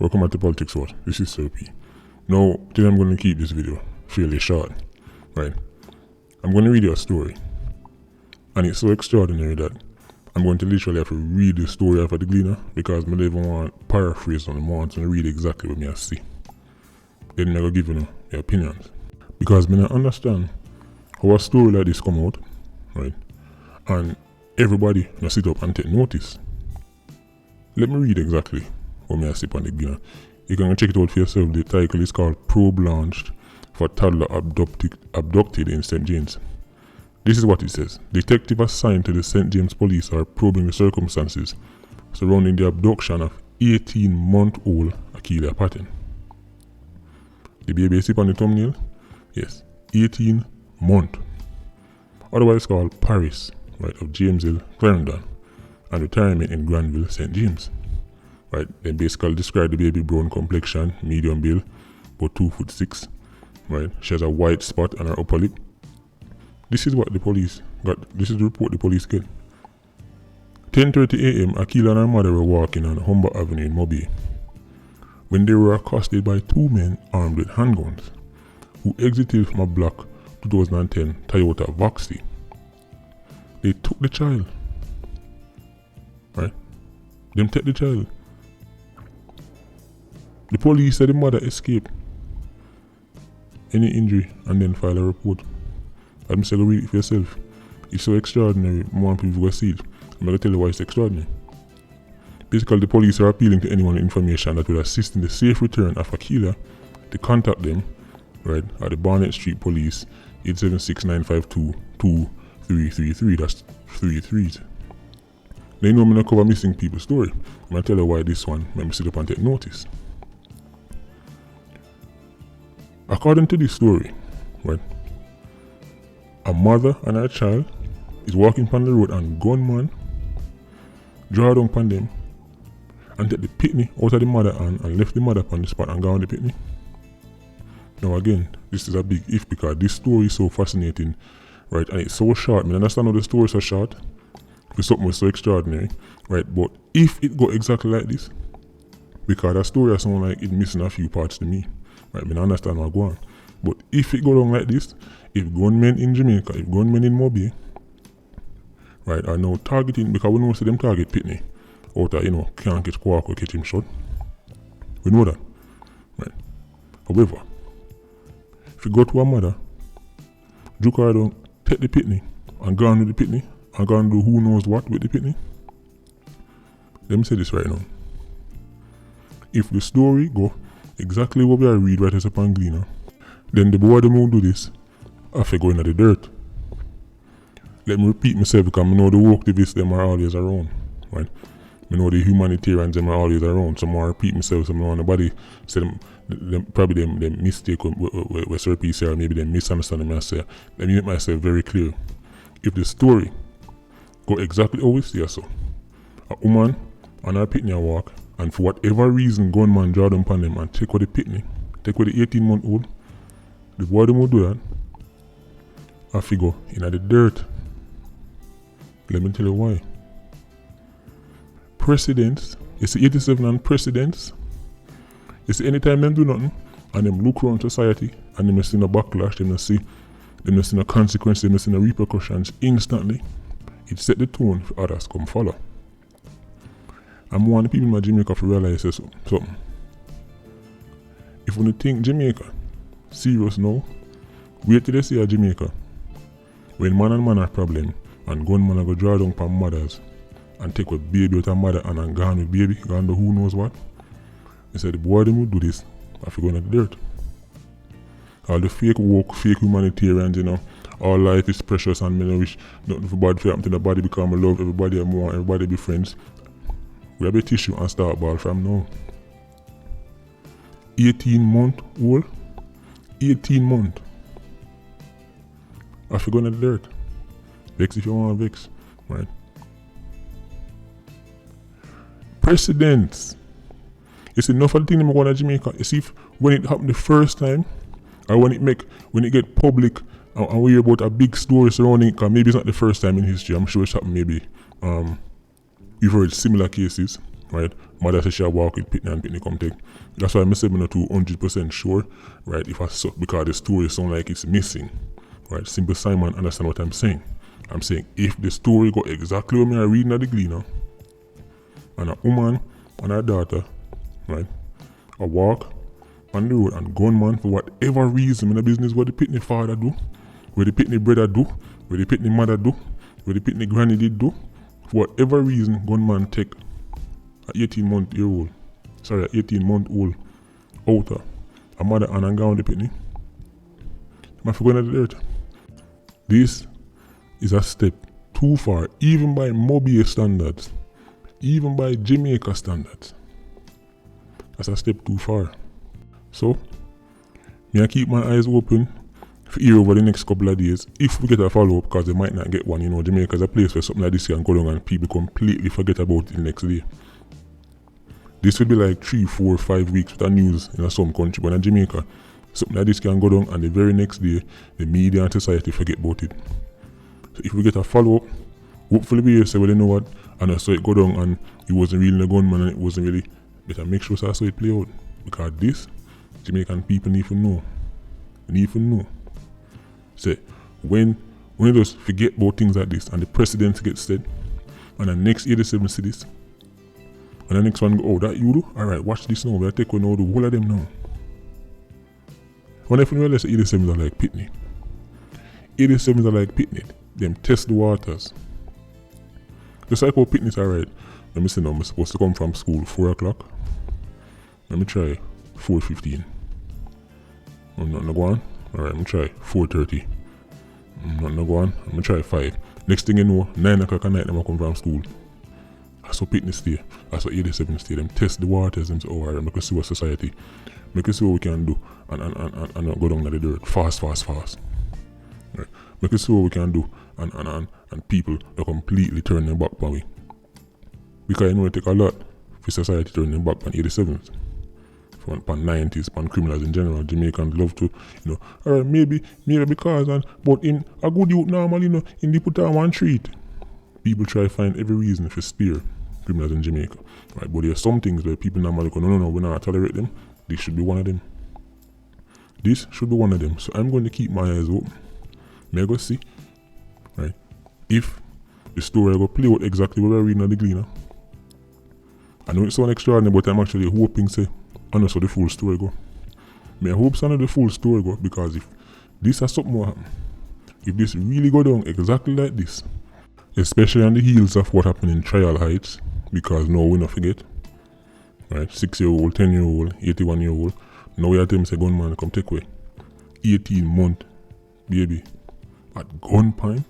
Welcome back to Politricks World. This is Sir P. Now, today I'm going to keep this video fairly short, right? I'm going to read you a story, and it's so extraordinary that I'm going to literally have to read the story off of the Gleaner because I don't even want to paraphrase on the want to read exactly what I see. Then I'm going to give you my opinions. Because I don't understand how a story like this come out, right? And everybody now sit up and take notice. Let me read exactly what I see on the Gleaner. You can check it out for yourself. The title is called Probe Launched for Toddler Abducted in St. James. This is what it says. Detective assigned to the St. James Police are probing the circumstances surrounding the abduction of 18-month-old KlDNAPPED. The baby is on the thumbnail? Yes, 18 month. Otherwise called Paris, right, of Jamesville, Clarendon, and retirement in Granville, St. James. Right, they basically describe the baby brown complexion, medium build, about 2'6". Right, she has a white spot on her upper lip. This is what the police got. This is the report the police get. 10:30 a.m. Akila and her mother were walking on Humber Avenue in Mobay when they were accosted by two men armed with handguns who exited from a black 2010 Toyota Voxy. They took the child. Right? Them take the child. The police said the mother escaped any injury and then file a report. I'm saying read it for yourself. It's so extraordinary. More people will see it. I'm going to tell you why it's extraordinary. Basically, the police are appealing to anyone with information that will assist in the safe return of a killer to contact them, right, at the Barnett Street Police 876-952-2333. That's 3 3s. They know I'm going to cover missing people story. I'm going to tell you why this one made me sit up and take notice. According to this story, right, a mother and her child is walking on the road and gunman draw down upon them and take the pitney out of the mother and left the mother on the spot and gone the pitney. Now again, this is a big if because this story is so fascinating, right, and it's so short. I understand how the story is so short because something was so extraordinary, right, but if it go exactly like this, because that story sounds like it missing a few parts to me, right, I understand what's going on, but if it go down like this, if gunmen in Jamaica, if gunmen in Mobay, right, are now targeting, because we know see them target Pitney out of, can't catch Quark or catch him shot. We know that, right? However, if you go to a mother, juke her down, take the Pitney, and go on with the Pitney, and go and do who knows what with the Pitney, let me say this right now. If the story go exactly what we are read right as upon Gleaner, then the boy them who do this after going into the dirt. Let me repeat myself because I know the activists them are always around, right? I know the humanitarians them are always around. So I repeat myself, so I know nobody say them probably them mistake with Sir P say, or maybe they misunderstand me. I say, let me make myself very clear. If the story go exactly how we see so, a woman on her pitney walk, and for whatever reason gunman draw them upon them and take away the pitney, take away the 18-month-old, the boy them will do that, I figure in the dirt. Let me tell you why. Precedents, you see 87 and precedents, you see anytime them do nothing and them look around society and them see no backlash, them see no consequences, them see no repercussions instantly, it set the tone for others come follow. I'm one of the people in Jamaica to realize something. If you think Jamaica serious now, wait till they see a Jamaica when man and man are problem and gunman go draw down upon mothers and take a baby out of mother and gone with baby, gone to who knows what. They said the boy them will do this after going at the dirt. All the fake woke, fake humanitarians, all life is precious and me wish nothing for bad for happen to nobody because I love everybody and want everybody be friends. We have a tissue and start ball from now. 18-month-old, 18 months. After going at the dirt. Vex if you want to vex, right? Precedents. It's enough of the thing I'm going to Jamaica. You see, when it happened the first time, or when it get public, and we hear about a big story surrounding it, because maybe it's not the first time in history. I'm sure it's happened maybe. You've heard similar cases, right? Mother says she walk with Pitney and Pitney come take. That's why I say I'm not 200% sure, right? If I saw, because the story sound like it's missing, right? Simple Simon understand what I'm saying. I'm saying if the story go exactly what I reading at the Gleaner, and a woman and her daughter, right, a walk on the road and gunman for whatever reason in the business what the Pitney father do, what the Pitney brother do, what the Pitney mother do, what the Pitney granny did do, for whatever reason gunman take a 18-month-old outer a mother and a gone the Pitney. Am I forgetting the dirt? This is a step too far, even by Mobay standards, even by Jamaica standards. That's a step too far. So, I keep my eyes open for here over the next couple of days. If we get a follow-up, because they might not get one, Jamaica is a place where something like this can go down and people completely forget about it the next day. This will be like 3, 4, 5 weeks with the news in some country, but in Jamaica, something like this can go down and the very next day, the media and society forget about it. So if we get a follow-up, hopefully we say, well, you know what, and I saw it go down and it wasn't really a gunman and it wasn't really, better make sure I saw it play out. Because this, Jamaican people need to know. Say, when you just forget about things like this and the president gets said, and the next 87 cities, and the next one go, oh, that you do? Alright, watch this now, we'll take one now, the whole of them now. When I realize 87s are like Pitney. 87s are like Pitney. Them test the waters. Just like how Pitney's alright. Let me see now, I'm supposed to come from school 4 o'clock. Let me try 4:15. I'm not go on. Alright, I'm try 4:30. I'm not go on. I'm gonna try 5. Next thing you know, 9 o'clock at night, I'm come from school. That's how Pitney stay. That's how 87 stay. Them test the waters and say, oh, alright, make us see what society, make us see what we can do and not go down to the dirt. Fast. Right. Make us see what we can do and people are completely turn their back on we. Because it take a lot for society turn their back on 87s. On 90s, on criminals in general. Jamaicans love to, alright, maybe because, but in a good youth normal, in the put on one street, people try to find every reason to spare criminals in Jamaica. Right, but there are some things where people normally go, no, we're not tolerate them. This should be one of them. So I'm going to keep my eyes open. May I go see, right, if the story will play out exactly what we're reading on the Gleaner. I know it sounds extraordinary, but I'm actually hoping, I know so the full story go. I hope so the full story go, because if this has something more happen, if this really go down exactly like this, especially on the heels of what happened in Trial Heights, because now we not forget, right, 6-year-old, 10-year-old, 81-year-old, now we have them say gunman come take away 18-month baby at gunpoint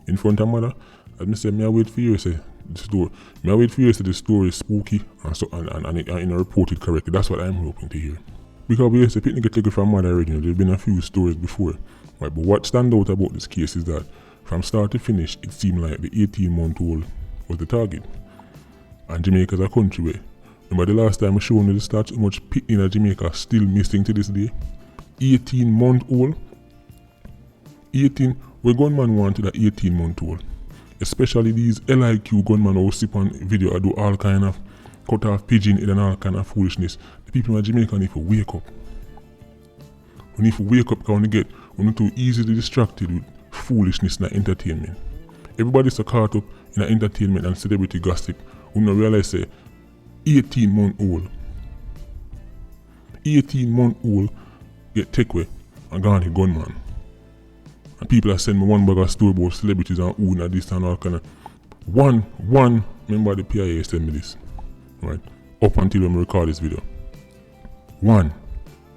in front of mother. As I say, I wait for you to say the story. I wait for you to say the story is spooky and reported correctly. That's what I'm hoping to hear. Because we say Pitney get taken from mother already. There's been a few stories before. Right, but what stands out about this case is that from start to finish, it seemed like the 18-month-old was the target. And Jamaica is a country where, remember the last time I showed you the stats, how much Pitney in Jamaica still missing to this day? 18-month-old. 18, where gunman wanted an 18-month-old. Especially these LIQ gunmen who sip on video and do all kind of cut off pigeon and all kind of foolishness. The people in Jamaica need to wake up. We need to wake up because we're not too easily distracted with foolishness and entertainment. Everybody's so caught up in entertainment and celebrity gossip. We don't realize say 18-month-old. 18-month-old get take away and gone to gunman. And people are sending me one bag of story about celebrities and who and this and all kind of. One, remember the PIA sent me this, right? Up until when we record this video. One,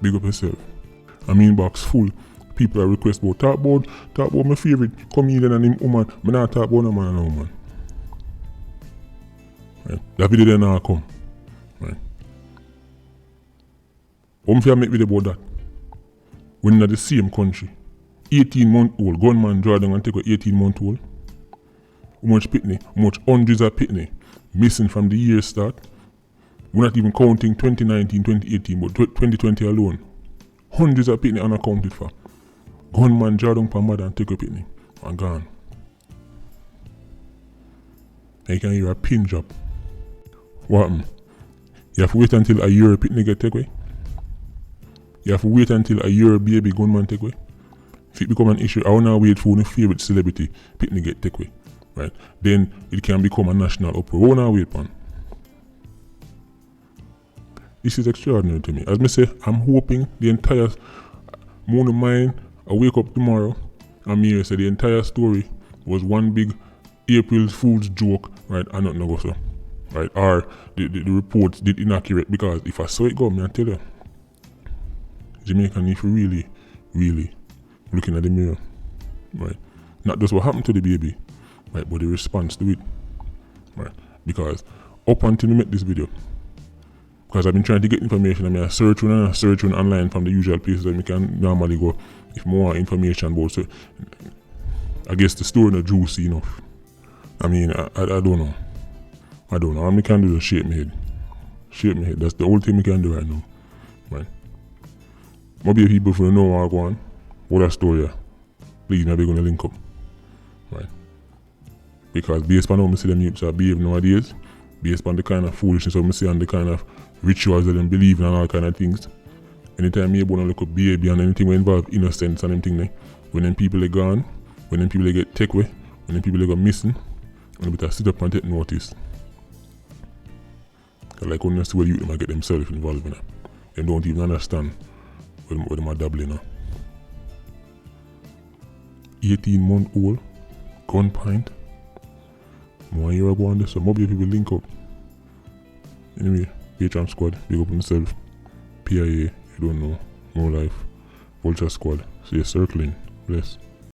big up yourself. I mean, box full. People are request about talk about my favorite comedian and him woman. I not talk about no man and no woman. Right? That video then now come. Right? If you make video about that, we're in the same country. 18-month-old gunman draw down and take an 18-month-old. How much Pitney, how much hundreds of Pitney missing from the year start. We're not even counting 2019, 2018, but 2020 alone. Hundreds of Pitney unaccounted for. Gunman draw down per mother and take a Pitney and gone. And you can hear a pin drop. what happened? You have to wait until a year picnic get take away. You have to wait until a year baby gunman take away. If it become an issue, I will now wait for the favorite celebrity picnic get take away. Right? Then it can become a national uproar. What now wait upon? This is extraordinary to me. As I say, I'm hoping the entire morning mind, I wake up tomorrow and me say the entire story was one big April Fool's joke, right? And nothing go so. Right? Or the reports did inaccurate, because if I saw it go, I tell you, Jamaican, if you really, really looking at the mirror, right? Not just what happened to the baby, right, but the response to it, right? Because up until we make this video, because I've been trying to get information, I mean, I search online from the usual places that we can normally go if more information about. So I guess the story not juicy enough. I mean, I don't know. I don't know. All we can do is shake my head. Shake my head. That's the only thing we can do right now, right? Maybe people who know what I go on, what that story is, please, now they're going to link up, right? Because based on how I see them youths are behaving nowadays, based on the kind of foolishness I see and the kind of rituals that they believe in and all kind of things, anytime you want to look up baby and anything that involve innocence and anything, when them people are gone, when them people get take away, when them people go missing, and they better sit up and take notice. Like when you see where youth might get themselves involved in it, they don't even understand what they are dabbling in. 18-month-old gun point. 1 year ago on this, so maybe people link up. Anyway, Patreon squad, big up on yourself. PIA, you don't know, no life. Vulture squad, see you circling. Bless.